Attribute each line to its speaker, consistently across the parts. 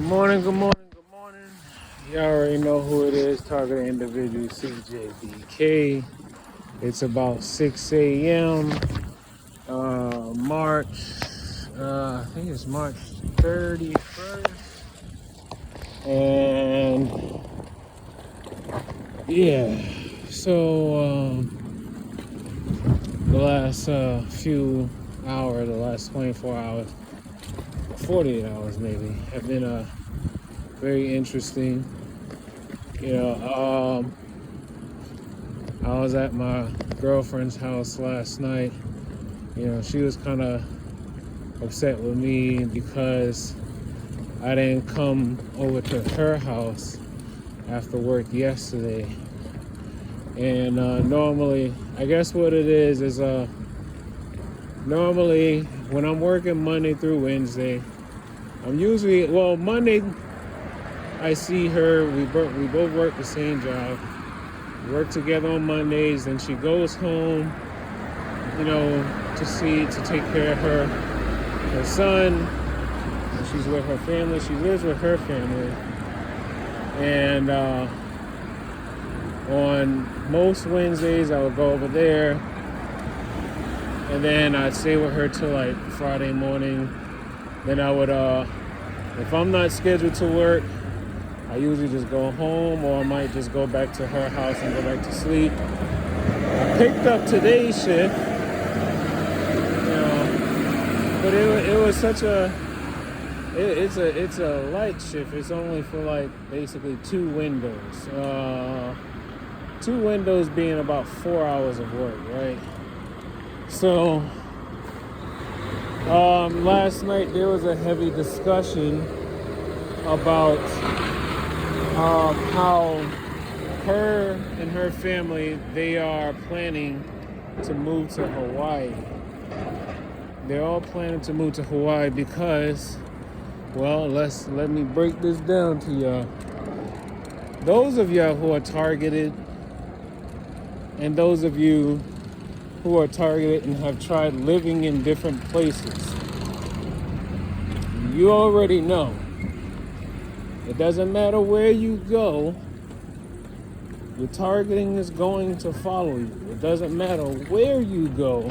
Speaker 1: Good morning, good morning, good morning. Y'all already know who it is, targeted individual CJBK. It's about 6 a.m. I think it's March 31st. And yeah, so the last few hours, the last 24 hours, 48 hours maybe, have been very interesting. I was at my girlfriend's house last night. She was kind of upset with me because I didn't come over to her house after work yesterday. And normally, I guess what it is normally when I'm working Monday through Wednesday, Monday I see her, we both work the same job. We work together on Mondays, and she goes home, to take care of her son. And she's with her family. She lives with her family. And on most Wednesdays, I would go over there, and then I'd stay with her till like Friday morning. Then I would, if I'm not scheduled to work, I usually just go home, or I might just go back to her house and go back to sleep. I picked up today's shift, but it was such it's a light shift. It's only for like basically 2 windows. 2 windows being about 4 hours of work, right? So last night there was a heavy discussion about how her and her family, they are planning to move to Hawaii. They're all planning to move to Hawaii because, well, let me break this down to y'all. Those of y'all who are targeted, and those of you who are targeted and have tried living in different places, you already know. It doesn't matter where you go, your targeting is going to follow you. It doesn't matter where you go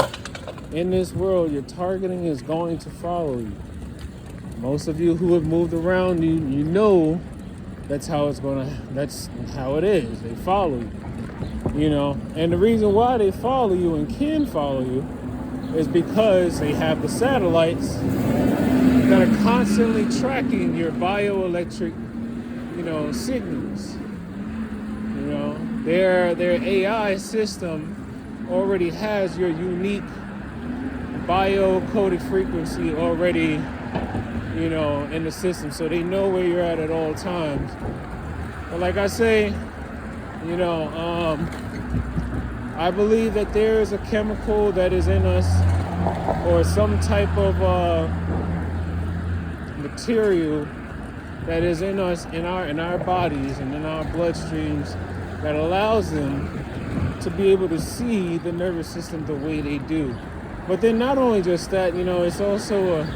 Speaker 1: in this world, your targeting is going to follow you. Most of you who have moved around, you know that's how it is. They follow you. And the reason why they follow you and can follow you is because they have the satellites that are constantly tracking your bioelectric signals. Their AI system already has your unique biocoded frequency already, in the system, so they know where you're at all times. But like I say, I believe that there is a chemical that is in us, or some type of material that is in us, in our bodies and in our bloodstreams, that allows them to be able to see the nervous system the way they do. But then not only just that, it's also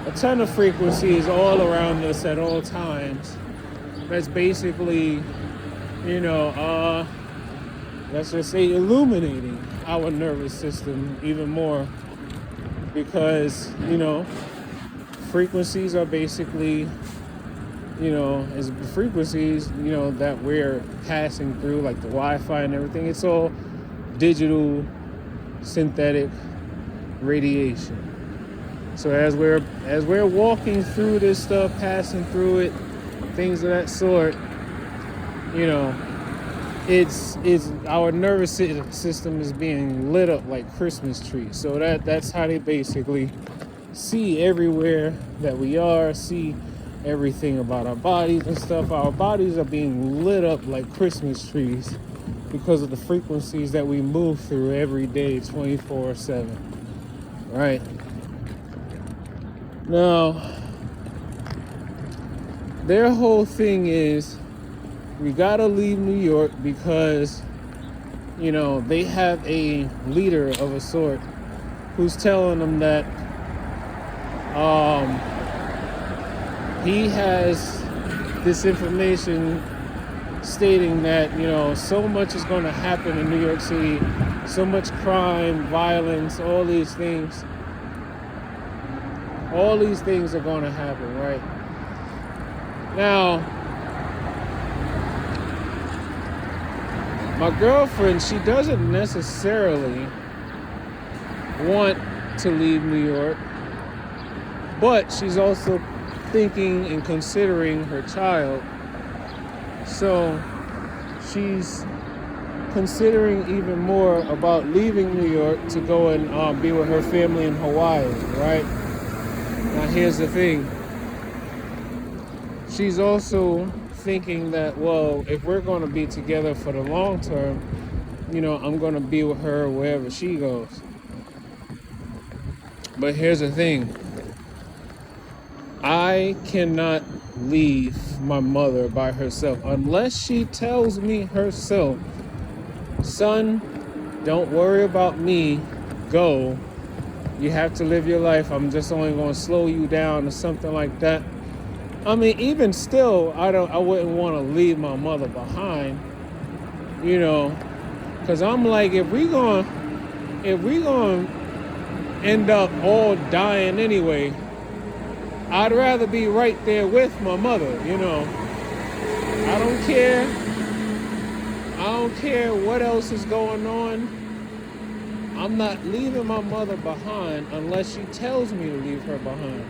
Speaker 1: a ton of frequencies all around us at all times. That's basically, let's just say, illuminating our nervous system even more, because frequencies are basically, as frequencies, that we're passing through, like the Wi-Fi and everything. It's all digital, synthetic radiation. So as we're walking through this stuff, passing through it, things of that sort, it's our nervous system is being lit up like Christmas trees. So that's how they basically see everywhere that we are, see everything about our bodies and stuff. Our bodies are being lit up like Christmas trees because of the frequencies that we move through every day, 24/7. Right? Now, their whole thing is, we gotta leave New York because, they have a leader of a sort who's telling them that he has this information stating that, so much is going to happen in New York City, so much crime, violence, all these things are going to happen, right? Now, my girlfriend, she doesn't necessarily want to leave New York, but she's also thinking and considering her child. So she's considering even more about leaving New York to go and be with her family in Hawaii, right? Now here's the thing. She's also thinking that, well, if we're going to be together for the long term, I'm going to be with her wherever she goes. But here's the thing. I cannot leave my mother by herself unless she tells me herself, son, don't worry about me, go. You have to live your life. I'm just only going to slow you down or something like that. I mean, even still, I wouldn't want to leave my mother behind, because I'm like, if we going to end up all dying anyway, I'd rather be right there with my mother, I don't care what else is going on. I'm not leaving my mother behind unless she tells me to leave her behind.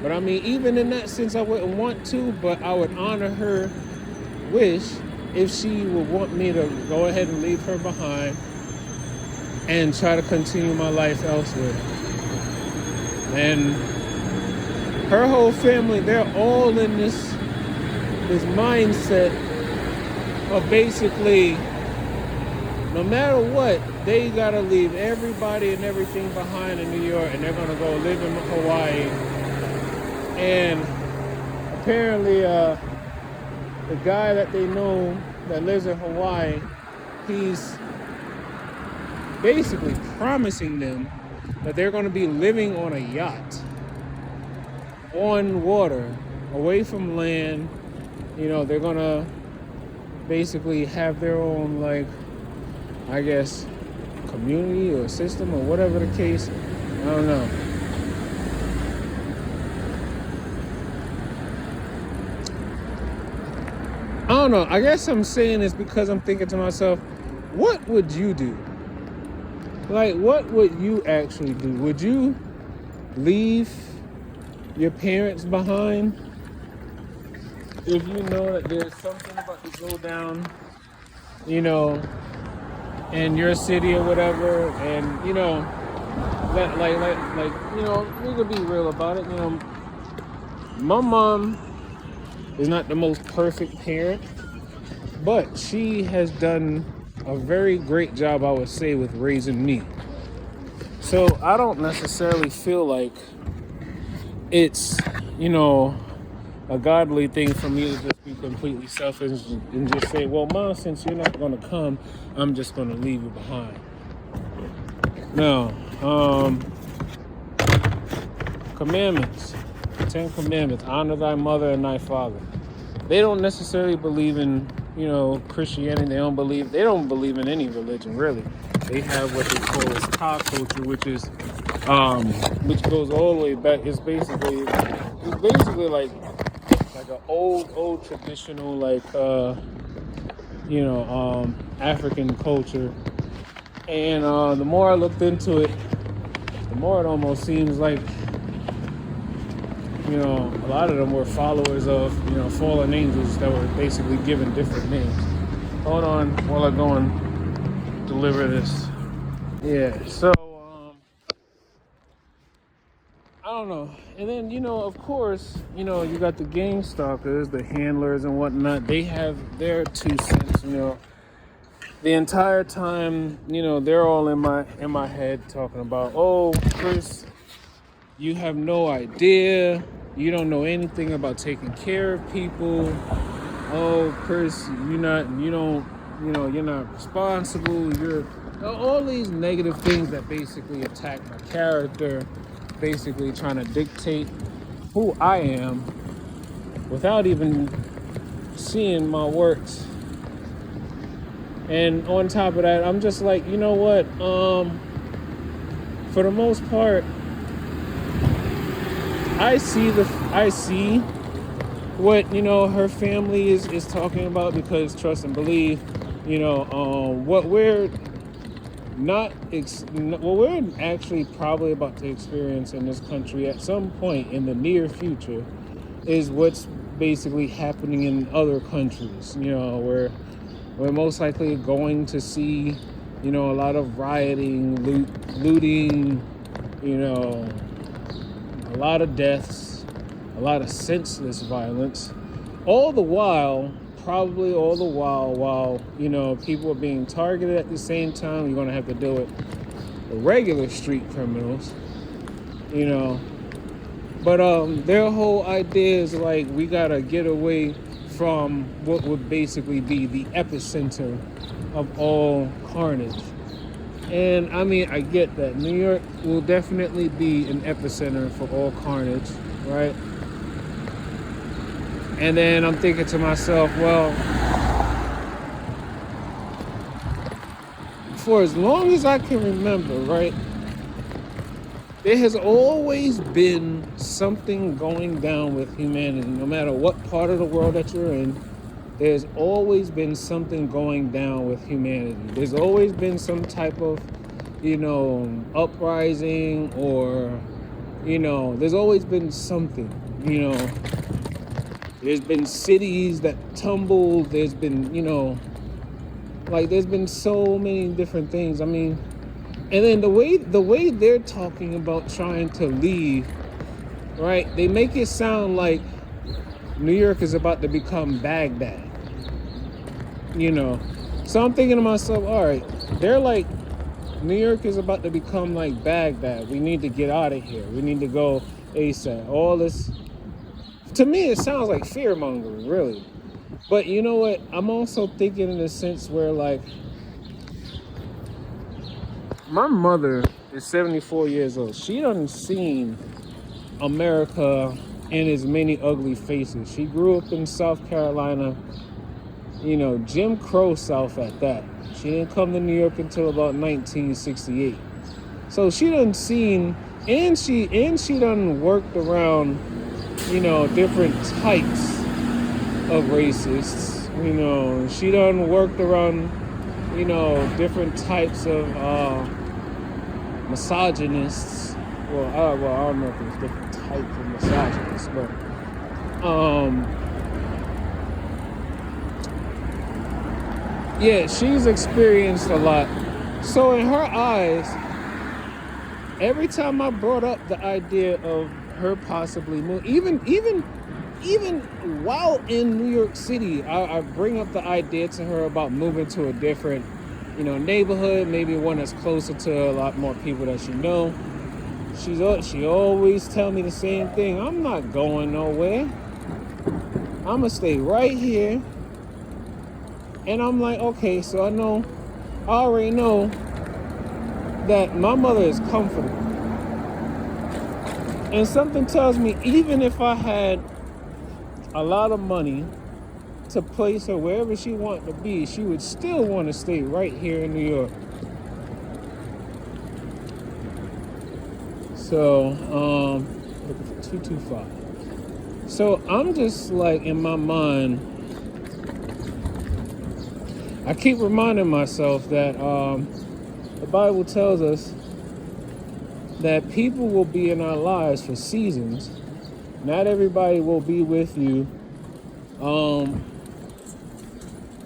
Speaker 1: But I mean, even in that sense, I wouldn't want to, but I would honor her wish if she would want me to go ahead and leave her behind and try to continue my life elsewhere. And her whole family, they're all in this mindset of basically, no matter what, they gotta leave everybody and everything behind in New York, and they're gonna go live in Hawaii. And apparently, the guy that they know that lives in Hawaii, he's basically promising them that they're gonna be living on a yacht, on water, away from land. They're gonna basically have their own, I guess, community or system or whatever the case. I don't know. I don't know. I guess I'm saying this because I'm thinking to myself, what would you do? What would you actually do? Would you leave your parents behind if you know that there's something about to go down, in your city or whatever, and we could be real about it. My mom is not the most perfect parent, but she has done a very great job, I would say, with raising me. So I don't necessarily feel like it's, a godly thing for me to just be completely selfish and just say, well, Mom, since you're not going to come, I'm just going to leave you behind. No. Commandments. 10 Commandments. Honor thy mother and thy father. They don't necessarily believe in, Christianity. They don't believe in any religion, really. They have what they call as ka culture, which goes all the way back. It's basically like an old traditional, African culture. And the more I looked into it, the more it almost seems like, a lot of them were followers of, fallen angels that were basically given different names. Hold on while I go and deliver this. Yeah, so, I don't know. And then, of course, you got the gang stalkers, the handlers and whatnot. They have their 2 cents, The entire time, they're all in my head talking about, oh, Chris, you have no idea. You don't know anything about taking care of people. Oh, Chris, you're not responsible. You're all these negative things that basically attack my character, basically trying to dictate who I am without even seeing my works. And on top of that, I'm just like, you know what? For the most part, I see what, you know, her family is talking about, because trust and believe, you know, what we're actually probably about to experience in this country at some point in the near future is what's basically happening in other countries. You know, where we're most likely going to see, you know, a lot of rioting, looting, you know, a lot of deaths, a lot of senseless violence, all the while, while, you know, people are being targeted at the same time. You're going to have to deal with the regular street criminals, you know. But their whole idea is like, we got to get away from what would basically be the epicenter of all carnage. And I mean, I get that. New York will definitely be an epicenter for all carnage, right? And then I'm thinking to myself, well, for as long as I can remember, right, there has always been something going down with humanity. No matter what part of the world that you're in, there's always been something going down with humanity. There's always been some type of, you know, uprising, or, you know, there's always been something, you know. There's been cities that tumbled. There's been, you know, like, there's been so many different things. I mean, and then the way they're talking about trying to leave, right? They make it sound like New York is about to become Baghdad, you know. So I'm thinking to myself, all right, they're like, New York is about to become like Baghdad. We need to get out of here. We need to go ASAP. All this, to me, it sounds like fear mongering, really. But you know what? I'm also thinking in a sense where, like, my mother is 74 years old. She done seen America in as many ugly faces. She grew up in South Carolina, you know, Jim Crow South at that. She didn't come to New York until about 1968. So she done seen, and she done worked around, you know, different types of racists. You know, she done worked around, you know, different types of misogynists. Well, I don't know if there's different types of misogynists, but yeah, she's experienced a lot. So in her eyes, every time I brought up the idea of her possibly move, even while in New York City, I bring up the idea to her about moving to a different, you know, neighborhood, maybe one that's closer to a lot more people that she know. She always tell me the same thing. I'm not going nowhere. I'm gonna stay right here. And I'm like, okay, so I already know that my mother is comfortable. And something tells me, even if I had a lot of money to place her wherever she wanted to be, she would still want to stay right here in New York. So, looking for 225. So I'm just like, in my mind, I keep reminding myself that the Bible tells us that people will be in our lives for seasons. Not everybody will be with you,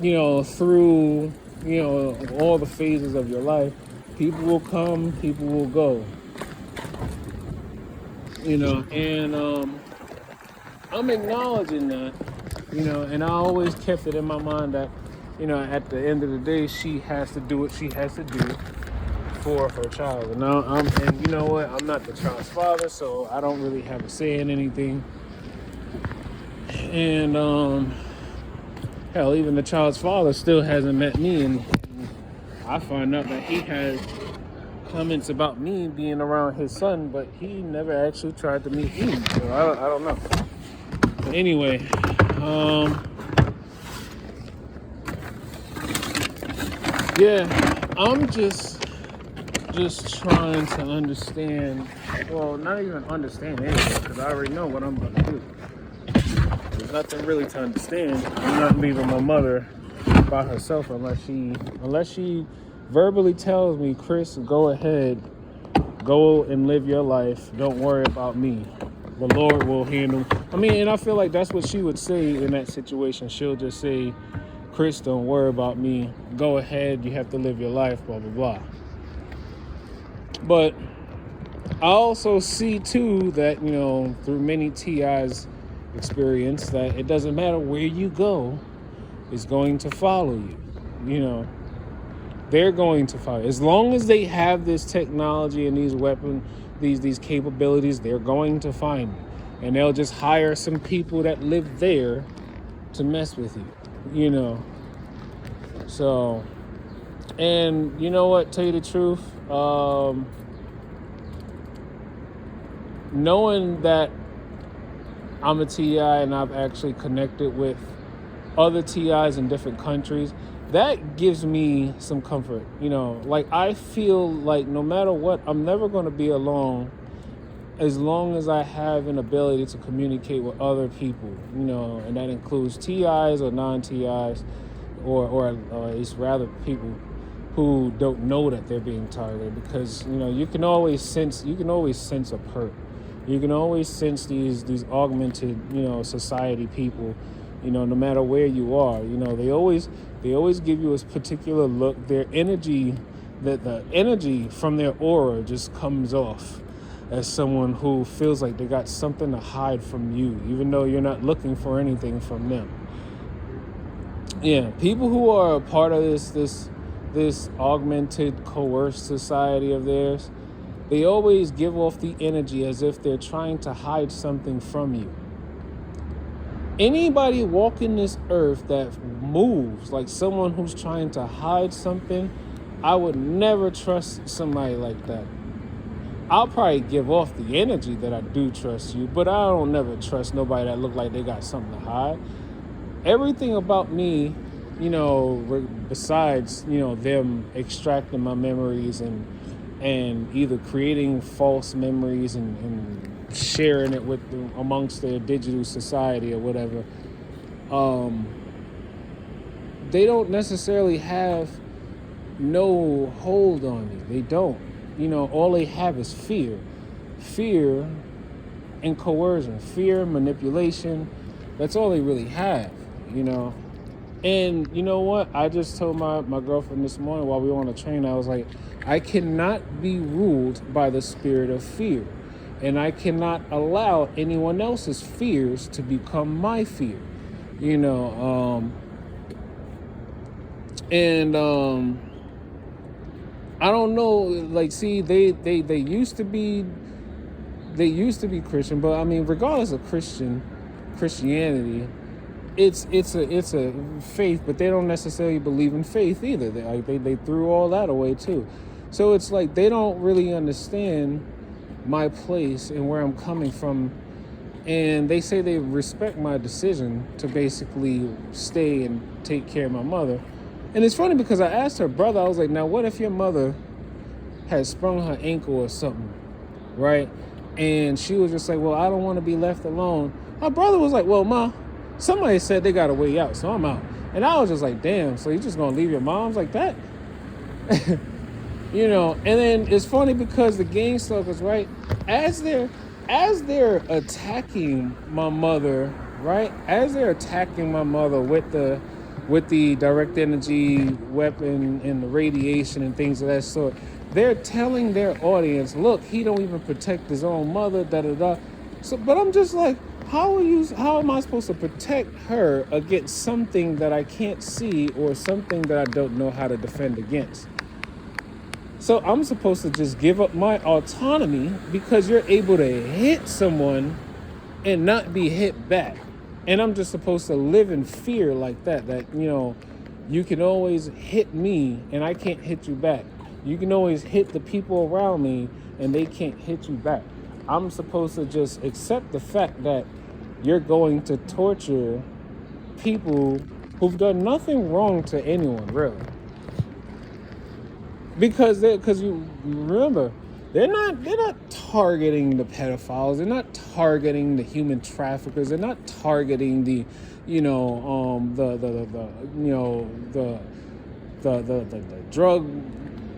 Speaker 1: you know, through, you know, all the phases of your life. People will come, people will go. You know, and I'm acknowledging that, you know, and I always kept it in my mind that, you know, at the end of the day, she has to do what she has to do for her child. And now and you know what? I'm not the child's father, so I don't really have a say in anything. And hell, even the child's father still hasn't met me, and I find out that he has comments about me being around his son, but he never actually tried to meet me. So I don't know. Anyway, yeah, I'm just trying to understand. Well, not even understand anything, because I already know what I'm about to do. There's nothing really to understand. I'm not leaving my mother by herself unless she verbally tells me, Chris, go ahead, go and live your life. Don't worry about me. The Lord will handle. I mean, and I feel like that's what she would say in that situation. She'll just say, Chris, don't worry about me. Go ahead. You have to live your life, blah, blah, blah. But I also see, too, that, through many TI's experience, that it doesn't matter where you go, it's going to follow you. They're going to follow. As long as they have this technology and these weapons, these capabilities, they're going to find you. And they'll just hire some people that live there to mess with you, So, and you know what, tell you the truth, knowing that I'm a TI and I've actually connected with other TIs in different countries, that gives me some comfort. Like, I feel like no matter what, I'm never going to be alone as long as I have an ability to communicate with other people, and that includes TIs or non-TIs, or at least rather people who don't know that they're being targeted, because you can always sense a perk. You can always sense these augmented society people, no matter where you are. They always give you a particular look. Their energy, the energy from their aura just comes off as someone who feels like they got something to hide from you, even though you're not looking for anything from them. Yeah, people who are a part of this augmented, coerced society of theirs, they always give off the energy as if they're trying to hide something from you. Anybody walking this earth that moves like someone who's trying to hide something, I would never trust somebody like that. I'll probably give off the energy that I do trust you, but I don't never trust nobody that look like they got something to hide. Everything about me, besides, them extracting my memories and either creating false memories and sharing it with them amongst their digital society or whatever, they don't necessarily have no hold on me. They don't. All they have is fear and coercion, fear, manipulation. That's all they really have, And you know what? I just told my girlfriend this morning while we were on the train, I was like, I cannot be ruled by the spirit of fear. And I cannot allow anyone else's fears to become my fear. I don't know, like, see, they used to be Christian, but I mean, regardless of Christianity, it's a faith, but they don't necessarily believe in faith either. They threw all that away too. So it's like they don't really understand my place and where I'm coming from, and they say they respect my decision to basically stay and take care of my mother. And it's funny because I asked her brother, I was like, now what if your mother had sprung her ankle or something, right? And she was just like, well, I don't want to be left alone. My brother was like, well, Ma, somebody said they got a way out, so I'm out. And I was just like, damn, so you just gonna leave your moms like that? And then it's funny because the gang stalkers, right, as they're attacking my mother, right, as they're attacking my mother with the direct energy weapon and the radiation and things of that sort, they're telling their audience, look, he don't even protect his own mother, da-da-da. So, but I'm just like, how am I supposed to protect her against something that I can't see or something that I don't know how to defend against? So I'm supposed to just give up my autonomy because you're able to hit someone and not be hit back. And I'm just supposed to live in fear like that, you can always hit me and I can't hit you back. You can always hit the people around me and they can't hit you back. I'm supposed to just accept the fact that you're going to torture people who've done nothing wrong to anyone, really. Because you remember, they're not targeting the pedophiles, they're not targeting the human traffickers, they're not targeting the the drug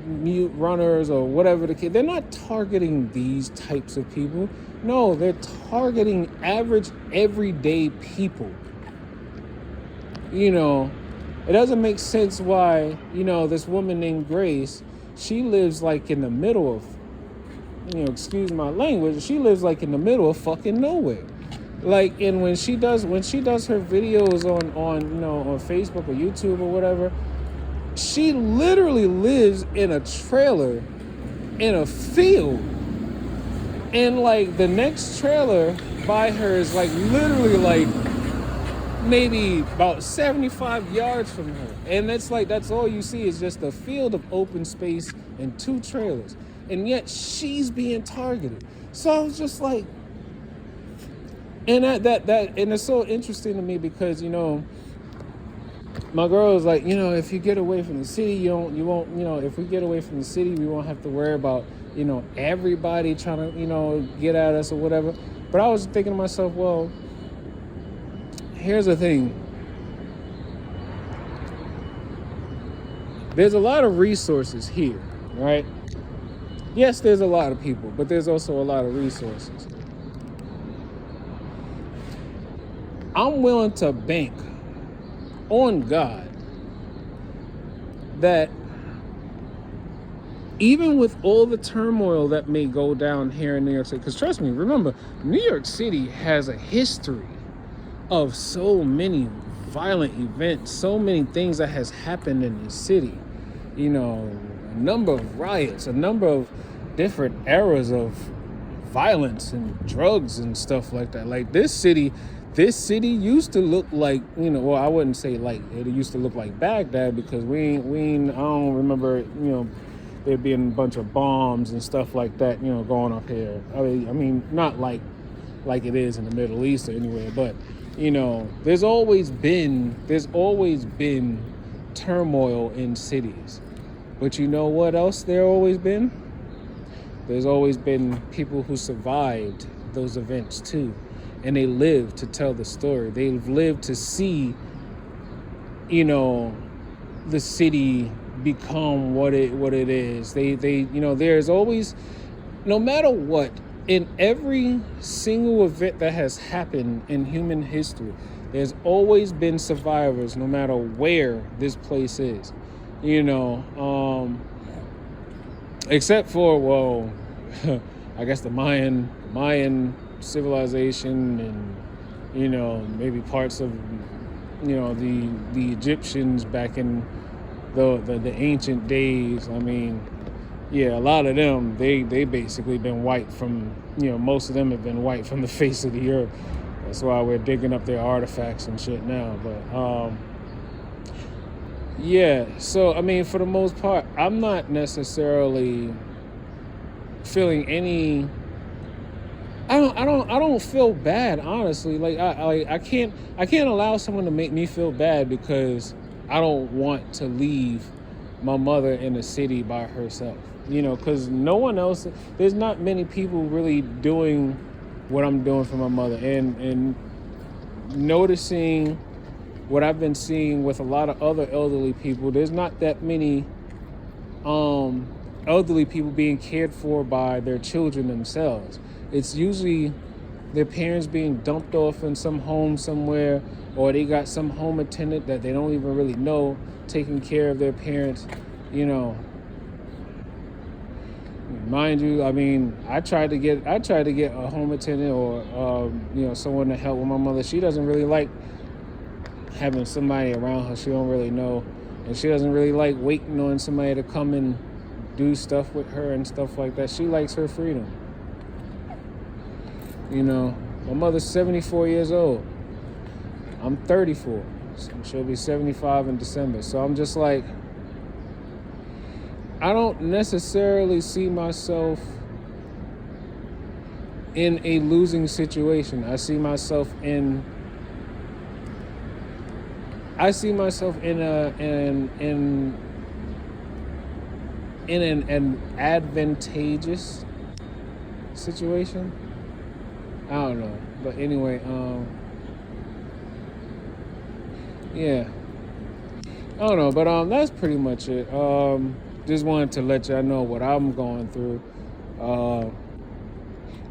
Speaker 1: mute runners or whatever the case. They're not targeting these types of people. No, they're targeting average everyday people. It doesn't make sense why this woman named Grace, she lives like in the middle of, excuse my language, she lives like in the middle of fucking nowhere. Like, and when she does her videos on Facebook or YouTube or whatever, she literally lives in a trailer in a field. And like the next trailer by her is like literally like maybe about 75 yards from her. And that's all you see is just a field of open space and 2 trailers. And yet she's being targeted. So I was just like, and and it's so interesting to me because, my girl is like, if you get away from the city, you won't, if we get away from the city, we won't have to worry about, everybody trying to, get at us or whatever. But I was thinking to myself, well, here's the thing. There's a lot of resources here, right? Yes, there's a lot of people, but there's also a lot of resources. I'm willing to bank on God that even with all the turmoil that may go down here in New York City, because trust me, remember, New York City has a history of so many violent events, so many things that has happened in the city. A number of riots, a number of different eras of violence and drugs and stuff like that. Like this city used to look like, well, I wouldn't say like it used to look like Baghdad because I don't remember, there being a bunch of bombs and stuff like that, going up here. I mean, not like it is in the Middle East or anywhere, but there's always been turmoil in cities. But you know what else there always been? There's always been people who survived those events too. And they lived to tell the story. They've lived to see, the city become what it is. They there's always, no matter what, in every single event that has happened in human history, there's always been survivors, no matter where this place is. Except for, well, I guess the Mayan civilization and maybe parts of the Egyptians back in the ancient days. I mean, yeah, a lot of them they basically been wiped from, most of them have been wiped from the face of the earth. That's why we're digging up their artifacts and shit now. But yeah, so I mean, for the most part, I'm not necessarily feeling any. I don't feel bad, honestly. Like I can't allow someone to make me feel bad because I don't want to leave my mother in the city by herself. Because no one else. There's not many people really doing what I'm doing for my mother, and noticing what I've been seeing with a lot of other elderly people. There's not that many elderly people being cared for by their children themselves. It's usually their parents being dumped off in some home somewhere, or they got some home attendant that they don't even really know taking care of their parents. Mind you, I mean, I tried to get a home attendant or someone to help with my mother. She doesn't really like having somebody around her she don't really know, and she doesn't really like waiting on somebody to come and do stuff with her and stuff like that. She likes her freedom. My mother's 74 years old. I'm 34. She'll be 75 in December. So I'm just like, I don't necessarily see myself in a losing situation. I see myself in an advantageous situation. I don't know, but anyway, yeah, I don't know, but that's pretty much it. Just wanted to let y'all know what I'm going through.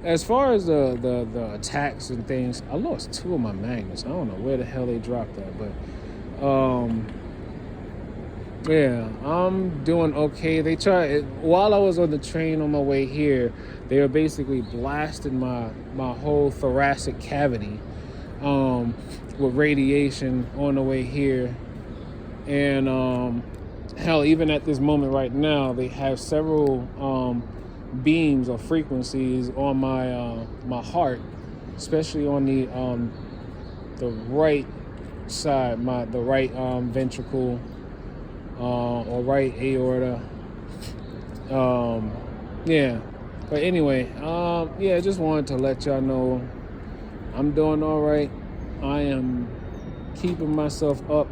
Speaker 1: As far as the attacks and things, I lost 2 of my magnets. I don't know where the hell they dropped that, but yeah, I'm doing okay. They tried while I was on the train on my way here. They were basically blasting my whole thoracic cavity with radiation on the way here, and hell, even at this moment right now, they have several beams or frequencies on my heart, especially on the right side, the right ventricle or right aorta. Yeah, but anyway, yeah, just wanted to let y'all know I'm doing all right. I am keeping myself up.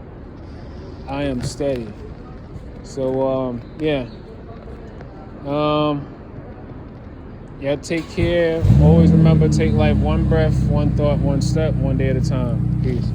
Speaker 1: I am steady. So yeah. Yeah, take care. Always remember, take life one breath, one thought, one step, one day at a time. Peace.